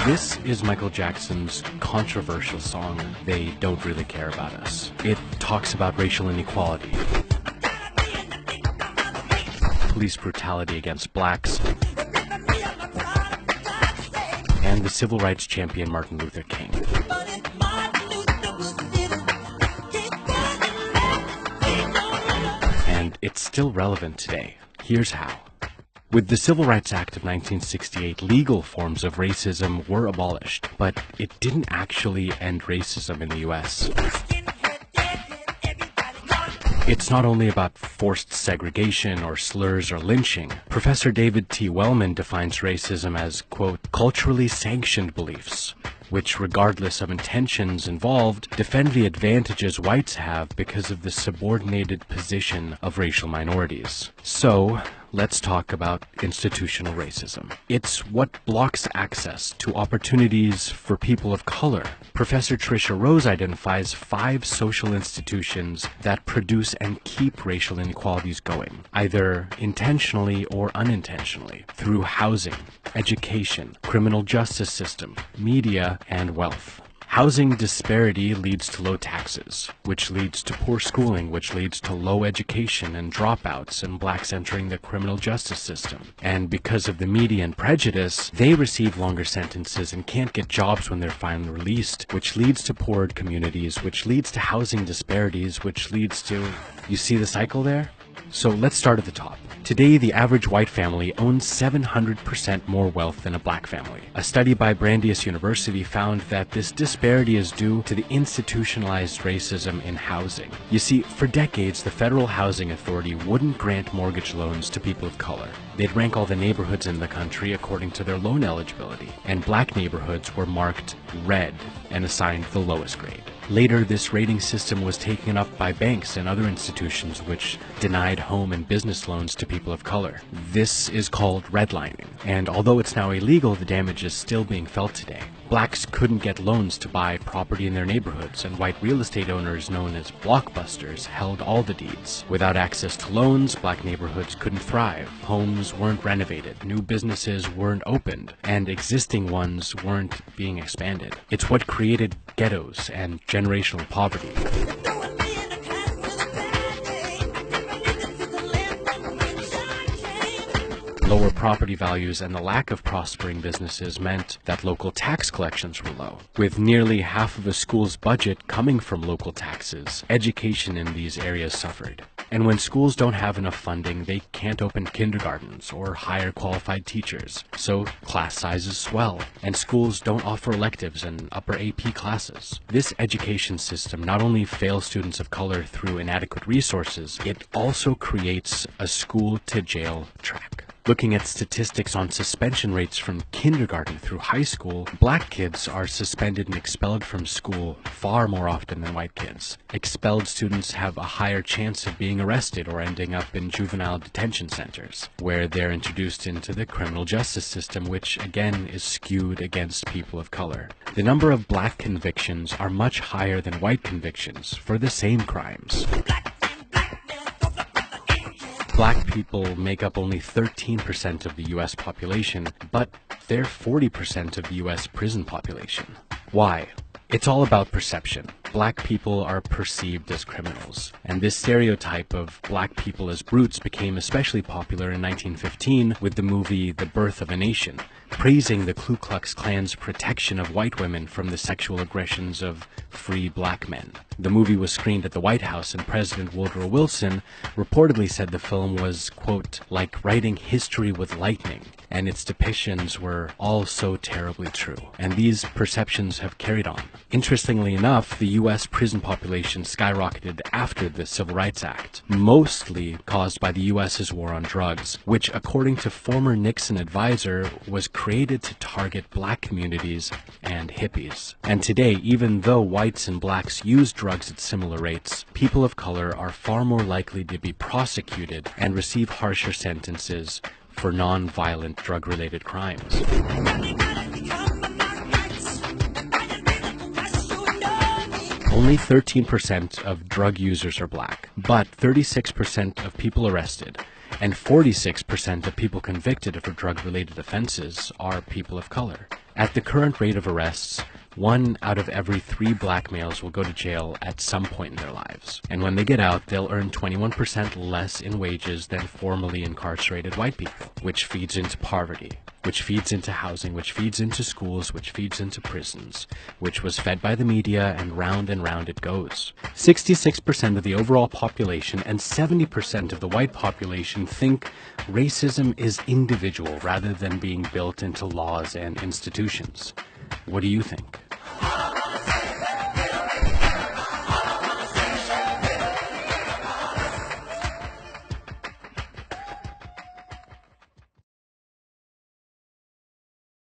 This is Michael Jackson's controversial song, They Don't Really Care About Us. It talks about racial inequality, police brutality against blacks, and the civil rights champion Martin Luther King. And it's still relevant today. Here's how. With the Civil Rights Act of 1968, legal forms of racism were abolished, but it didn't actually end racism in the U.S. It's not only about forced segregation or slurs or lynching. Professor David T. Wellman defines racism as, quote, culturally sanctioned beliefs, which, regardless of intentions involved, defend the advantages whites have because of the subordinated position of racial minorities. So, let's talk about institutional racism. It's what blocks access to opportunities for people of color. Professor Tricia Rose identifies 5 social institutions that produce and keep racial inequalities going, either intentionally or unintentionally, through housing, education, criminal justice system, media, and wealth. Housing disparity leads to low taxes, which leads to poor schooling, which leads to low education and dropouts and blacks entering the criminal justice system. And because of the media and prejudice, they receive longer sentences and can't get jobs when they're finally released, which leads to poorer communities, which leads to housing disparities, which leads to... You see the cycle there? So let's start at the top. Today, the average white family owns 700% more wealth than a black family. A study by Brandeis University found that this disparity is due to the institutionalized racism in housing. You see, for decades, the Federal Housing Authority wouldn't grant mortgage loans to people of color. They'd rank all the neighborhoods in the country according to their loan eligibility, and black neighborhoods were marked red and assigned the lowest grade. Later, this rating system was taken up by banks and other institutions which denied home and business loans to people of color. This is called redlining, and although it's now illegal, the damage is still being felt today. Blacks couldn't get loans to buy property in their neighborhoods, and white real estate owners known as blockbusters held all the deeds. Without access to loans, black neighborhoods couldn't thrive. Homes weren't renovated, new businesses weren't opened, and existing ones weren't being expanded. It's what created ghettos and generational poverty. Lower property values and the lack of prospering businesses meant that local tax collections were low. With nearly half of a school's budget coming from local taxes, education in these areas suffered. And when schools don't have enough funding, they can't open kindergartens or hire qualified teachers. So class sizes swell, and schools don't offer electives and upper AP classes. This education system not only fails students of color through inadequate resources, it also creates a school-to-jail track. Looking at statistics on suspension rates from kindergarten through high school, black kids are suspended and expelled from school far more often than white kids. Expelled students have a higher chance of being arrested or ending up in juvenile detention centers, where they're introduced into the criminal justice system, which again is skewed against people of color. The number of black convictions are much higher than white convictions for the same crimes. Black people make up only 13% of the U.S. population, but they're 40% of the U.S. prison population. Why? It's all about perception. Black people are perceived as criminals, and this stereotype of black people as brutes became especially popular in 1915 with the movie The Birth of a Nation, praising the Ku Klux Klan's protection of white women from the sexual aggressions of free black men. The movie was screened at the White House, and President Woodrow Wilson reportedly said the film was, quote, like writing history with lightning, and its depictions were all so terribly true. And these perceptions have carried on. Interestingly enough, the U.S. prison population skyrocketed after the Civil Rights Act, mostly caused by the U.S.'s war on drugs, which, according to former Nixon advisor, was created to target black communities and hippies. And today, even though whites and blacks use drugs at similar rates, people of color are far more likely to be prosecuted and receive harsher sentences for non-violent drug-related crimes. Only 13% of drug users are black, but 36% of people arrested and 46% of people convicted for drug-related offenses are people of color. At the current rate of arrests, 1 out of every 3 black males will go to jail at some point in their lives. And when they get out, they'll earn 21% less in wages than formerly incarcerated white people, which feeds into poverty, which feeds into housing, which feeds into schools, which feeds into prisons, which was fed by the media, and round it goes. 66% of the overall population and 70% of the white population think racism is individual rather than being built into laws and institutions. What do you think?